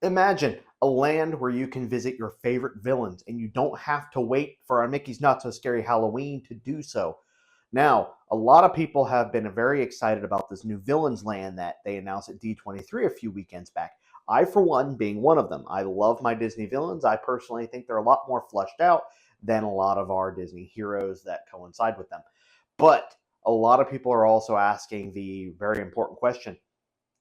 Imagine a land where you can visit your favorite villains and you don't have to wait for a Mickey's Not So Scary Halloween to do so. Now, a lot of people have been very excited about this new Villains Land that they announced at D23 a few weekends back. I, for one, being one of them. I love my Disney villains. I personally think they're a lot more fleshed out than a lot of our Disney heroes that coincide with them. But a lot of people are also asking the very important question: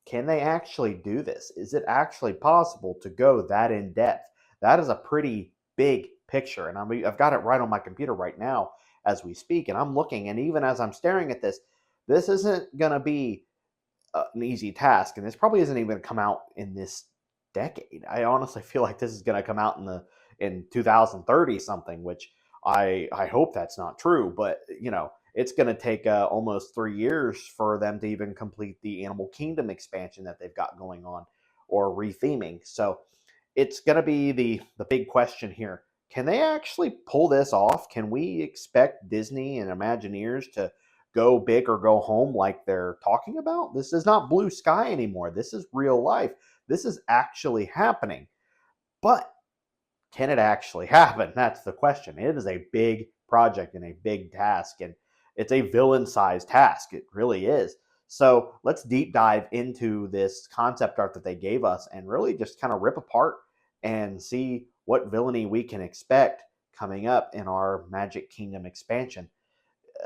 can they actually do this? Is it actually possible to go that in depth? That is a pretty big picture, and I've got it right on my computer right now as we speak, and I'm looking, and even as I'm staring at this, this isn't going to be an easy task, and this probably isn't even going to come out in this decade. I honestly feel like this is going to come out in 2030 something, which I hope that's not true, but it's going to take almost 3 years for them to even complete the Animal Kingdom expansion that they've got going on, or retheming. So it's going to be the big question here. Can they actually pull this off? Can we expect Disney and Imagineers to go big or go home like they're talking about? This is not blue sky anymore. This is real life. This is actually happening. But can it actually happen? That's the question. It is a big project and a big task, and it's a villain-sized task. It really is. So let's deep dive into this concept art that they gave us and really just kind of rip apart and see what villainy we can expect coming up in our Magic Kingdom expansion.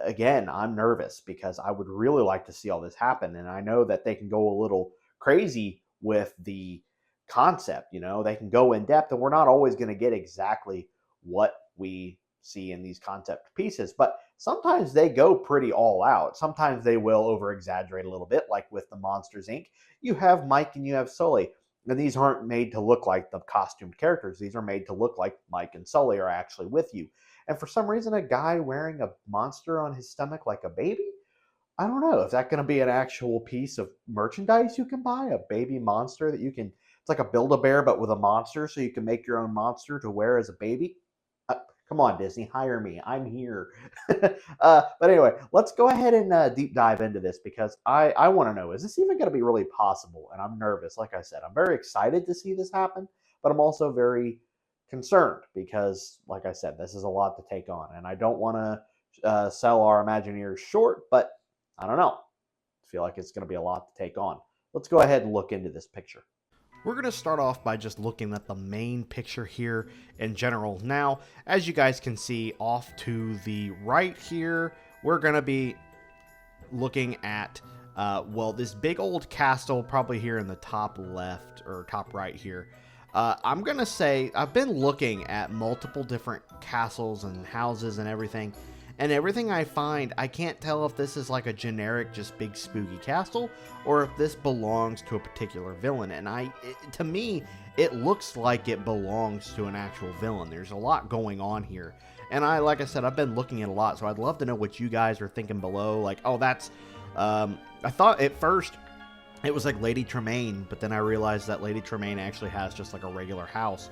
Again, I'm nervous because I would really like to see all this happen, and I know that they can go a little crazy with the concept. They can go in depth, and we're not always going to get exactly what we see in these concept pieces, but sometimes they go pretty all out. Sometimes they will over exaggerate a little bit, like with the Monsters Inc. You have Mike and you have Sully, and these aren't made to look like the costumed characters. These are made to look like Mike and Sully are actually with you. And for some reason, a guy wearing a monster on his stomach like a baby, I don't know. Is that going to be an actual piece of merchandise you can buy? A baby monster that you can, it's like a Build-A-Bear, but with a monster, so you can make your own monster to wear as a baby? Come on, Disney, hire me. I'm here. But anyway, let's go ahead and deep dive into this, because I want to know, is this even going to be really possible? And I'm nervous. Like I said, I'm very excited to see this happen, but I'm also very concerned because, like I said, this is a lot to take on. And I don't want to sell our Imagineers short, but I don't know. I feel like it's going to be a lot to take on. Let's go ahead and look into this picture. We're going to start off by just looking at the main picture here in general. Now, as you guys can see off to the right here, we're going to be looking at, this big old castle probably here in the top left or top right here. I'm going to say I've been looking at multiple different castles and houses and everything I find, I can't tell if this is like a generic, just big spooky castle, or if this belongs to a particular villain. And to me, it looks like it belongs to an actual villain. There's a lot going on here. And like I said, I've been looking at a lot, so I'd love to know what you guys are thinking below. Like, oh, that's, I thought at first it was like Lady Tremaine, but then I realized that Lady Tremaine actually has just like a regular house.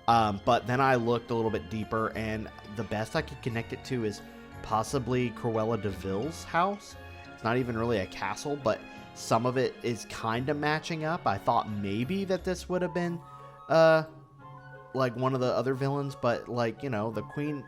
But then I looked a little bit deeper, and the best I could connect it to is possibly Cruella de Vil's house. It's not even really a castle, but some of it is kind of matching up. I thought maybe that this would have been like one of the other villains, but like, the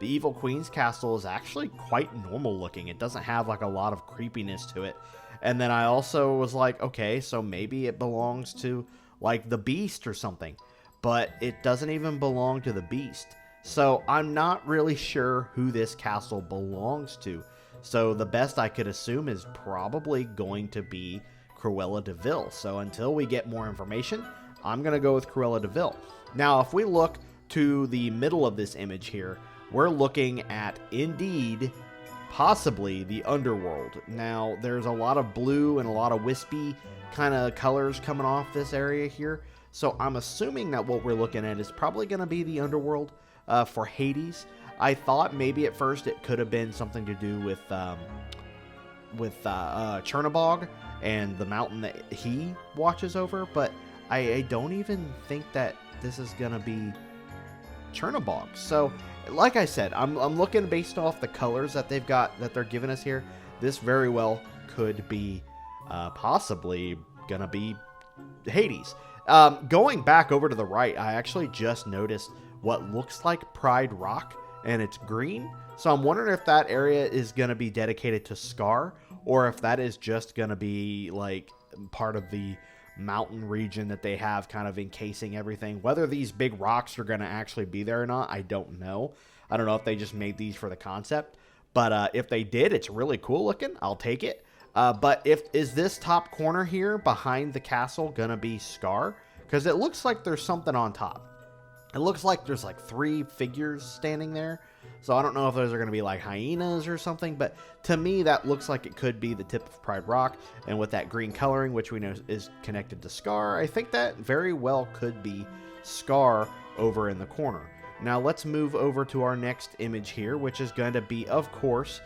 evil queen's castle is actually quite normal looking. It doesn't have like a lot of creepiness to it. And then I also was like, okay, so maybe it belongs to like the Beast or something, but it doesn't even belong to the Beast. So I'm not really sure who this castle belongs to. So the best I could assume is probably going to be Cruella de Vil. So until we get more information, I'm going to go with Cruella de Vil. Now, if we look to the middle of this image here, we're looking at, indeed, possibly the underworld. Now, there's a lot of blue and a lot of wispy kind of colors coming off this area here. So I'm assuming that what we're looking at is probably going to be the underworld. For Hades. I thought maybe at first it could have been something to do with Chernobog and the mountain that he watches over, but I don't even think that this is gonna be Chernobog. So, like I said, I'm looking based off the colors that they're giving us here. This very well could be possibly gonna be Hades. Going back over to the right, I actually just noticed what looks like Pride Rock, and it's green. So I'm wondering if that area is going to be dedicated to Scar, or if that is just going to be like part of the mountain region that they have kind of encasing everything. Whether these big rocks are going to actually be there or not, I don't know. I don't know if they just made these for the concept, but if they did, it's really cool looking. I'll take it. But is this top corner here behind the castle going to be Scar? Because it looks like there's something on top. It looks like there's like 3 figures standing there. So I don't know if those are going to be like hyenas or something, but to me that looks like it could be the tip of Pride Rock. And with that green coloring, which we know is connected to Scar, I think that very well could be Scar over in the corner. Now let's move over to our next image here, which is going to be, of course,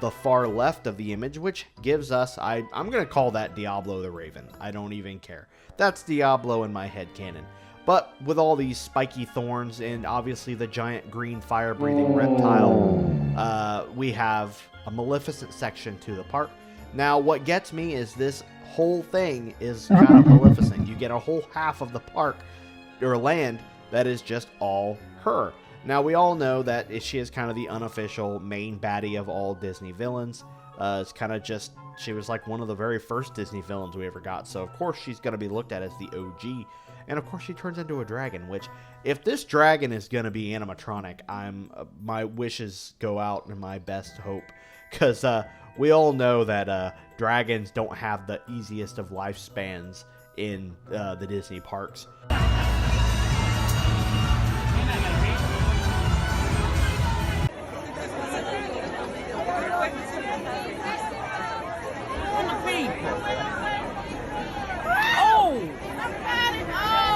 the far left of the image, which gives us, I'm going to call that Diablo the Raven. I don't even care. That's Diablo in my head canon. But with all these spiky thorns and obviously the giant green fire-breathing reptile, we have a Maleficent section to the park. Now, what gets me is this whole thing is kind of Maleficent. You get a whole half of the park or land that is just all her. Now, we all know that she is kind of the unofficial main baddie of all Disney villains. It's kind of just, she was like one of the very first Disney villains we ever got. So, of course, she's going to be looked at as the OG. And, of course, she turns into a dragon, which, if this dragon is going to be animatronic, my wishes go out in my best hope. Because we all know that dragons don't have the easiest of lifespans in the Disney parks.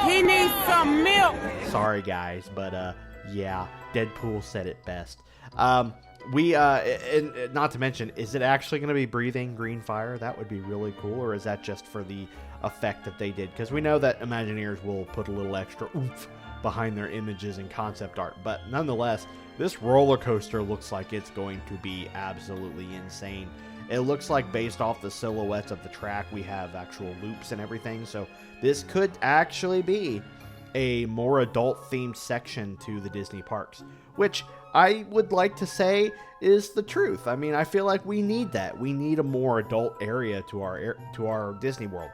He needs some milk. Sorry, guys, but yeah, Deadpool said it best. And not to mention, is it actually going to be breathing green fire? That would be really cool, or is that just for the effect that they did? Because we know that Imagineers will put a little extra oomph behind their images and concept art, but nonetheless, this roller coaster looks like it's going to be absolutely insane. It looks like, based off the silhouettes of the track, we have actual loops and everything, so this could actually be a more adult-themed section to the Disney parks, which I would like to say is the truth. I mean, I feel like we need that. We need a more adult area to our Disney World.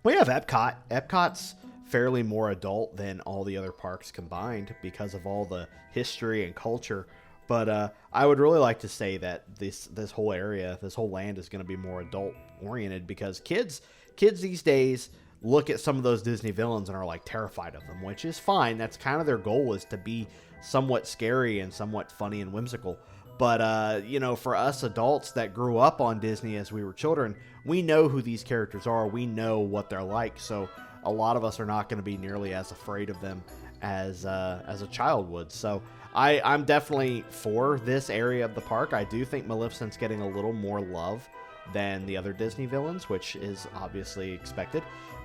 We have Epcot. Epcot's fairly more adult than all the other parks combined because of all the history and culture. But I would really like to say that this whole area, this whole land is going to be more adult-oriented, because kids these days look at some of those Disney villains and are like terrified of them, which is fine. That's kind of their goal, is to be somewhat scary and somewhat funny and whimsical. But, for us adults that grew up on Disney as we were children, we know who these characters are. We know what they're like. So a lot of us are not going to be nearly as afraid of them as a child would. So I'm definitely for this area of the park. I do think Maleficent's getting a little more love than the other Disney villains, which is obviously expected.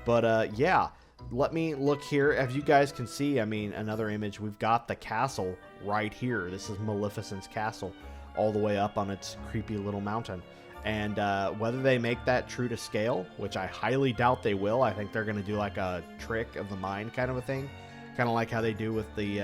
But yeah, let me look here. As you guys can see, I mean, another image, we've got the castle right here. This is Maleficent's castle, all the way up on its creepy little mountain. And whether they make that true to scale, which I highly doubt they will, I think they're going to do like a trick of the mind kind of a thing. Kind of like how they do with the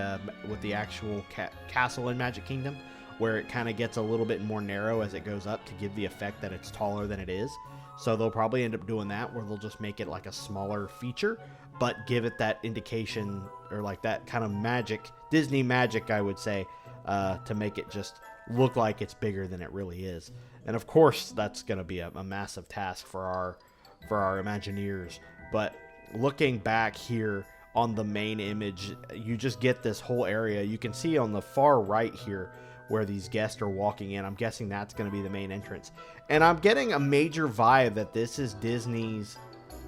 actual castle in Magic Kingdom, where it kind of gets a little bit more narrow as it goes up to give the effect that it's taller than it is. So they'll probably end up doing that, where they'll just make it like a smaller feature, but give it that indication, or like that kind of magic, Disney magic, I would say, to make it just look like it's bigger than it really is. And of course, that's going to be a massive task for our Imagineers. But looking back here on the main image, you just get this whole area. You can see on the far right here where these guests are walking in. I'm guessing that's going to be the main entrance. And I'm getting a major vibe that this is Disney's,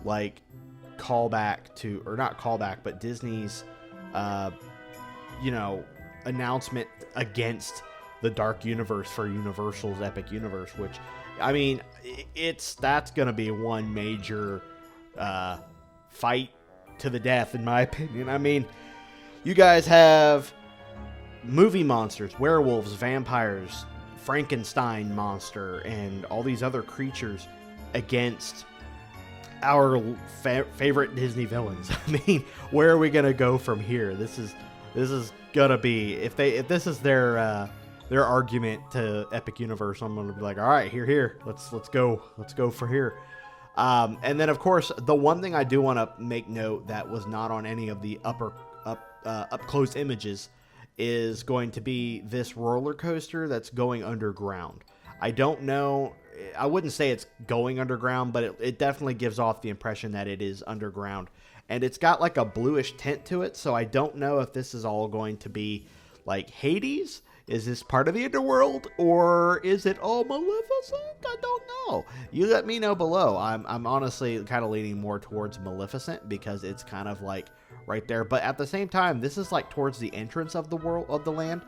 like, callback to, or not callback, but Disney's, announcement against the Dark Universe for Universal's Epic Universe, which, I mean, that's going to be one major fight to the death, in my opinion. I mean, you guys have movie monsters, werewolves, vampires, Frankenstein monster, and all these other creatures against our favorite Disney villains. I mean, where are we gonna go from here? This is gonna be if this is their argument to Epic Universe. I'm gonna be like, all right, here, let's go for here. And then of course the one thing I do want to make note that was not on any of the up close images is going to be this roller coaster that's going underground. I don't know. I wouldn't say it's going underground, but it definitely gives off the impression that it is underground. And it's got like a bluish tint to it, so I don't know if this is all going to be like Hades. Is this part of the underworld, or is it all Maleficent? I don't know. You let me know below. I'm honestly kind of leaning more towards Maleficent because it's kind of like right there. But at the same time, this is like towards the entrance of the world of the land,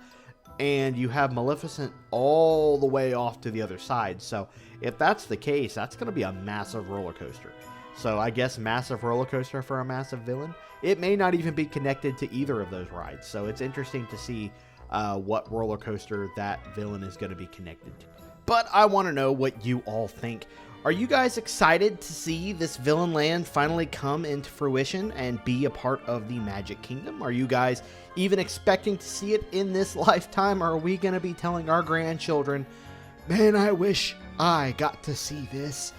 and you have Maleficent all the way off to the other side. So if that's the case, that's going to be a massive roller coaster. So I guess massive roller coaster for a massive villain. It may not even be connected to either of those rides. So it's interesting to see what roller coaster that villain is going to be connected to. But I want to know what you all think. Are you guys excited to see this villain land finally come into fruition and be a part of the Magic Kingdom? Are you guys even expecting to see it in this lifetime? Or are we going to be telling our grandchildren, man, I wish I got to see this?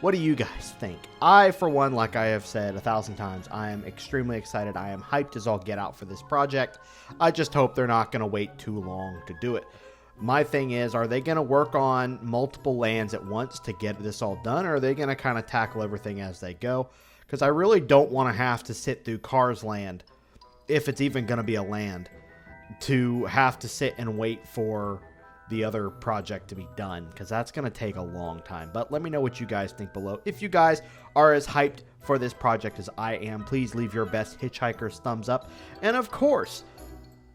What do you guys think? I, for one, like I have said 1,000 times, I am extremely excited. I am hyped as all get out for this project. I just hope they're not going to wait too long to do it. My thing is, are they going to work on multiple lands at once to get this all done, or are they going to kind of tackle everything as they go? Because I really don't want to have to sit through Cars Land, if it's even going to be a land, to have to sit and wait for the other project to be done, because that's going to take a long time. But let me know what you guys think below. If you guys are as hyped for this project as I am, please leave your best hitchhiker's thumbs up, and of course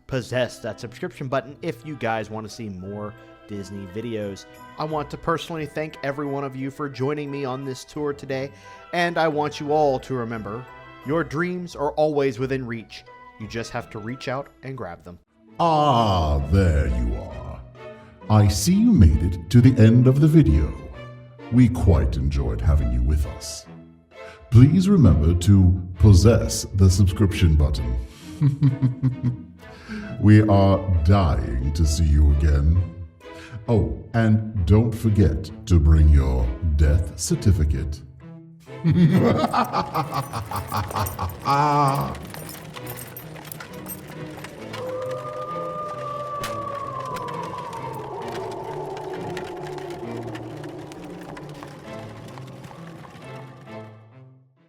possess that subscription button if you guys want to see more Disney videos. I want to personally thank every one of you for joining me on this tour today, and I want you all to remember, your dreams are always within reach. You just have to reach out and grab them. Ah, there you are. I see you made it to the end of the video. We quite enjoyed having you with us. Please remember to possess the subscription button. We are dying to see you again. Oh, and don't forget to bring your death certificate.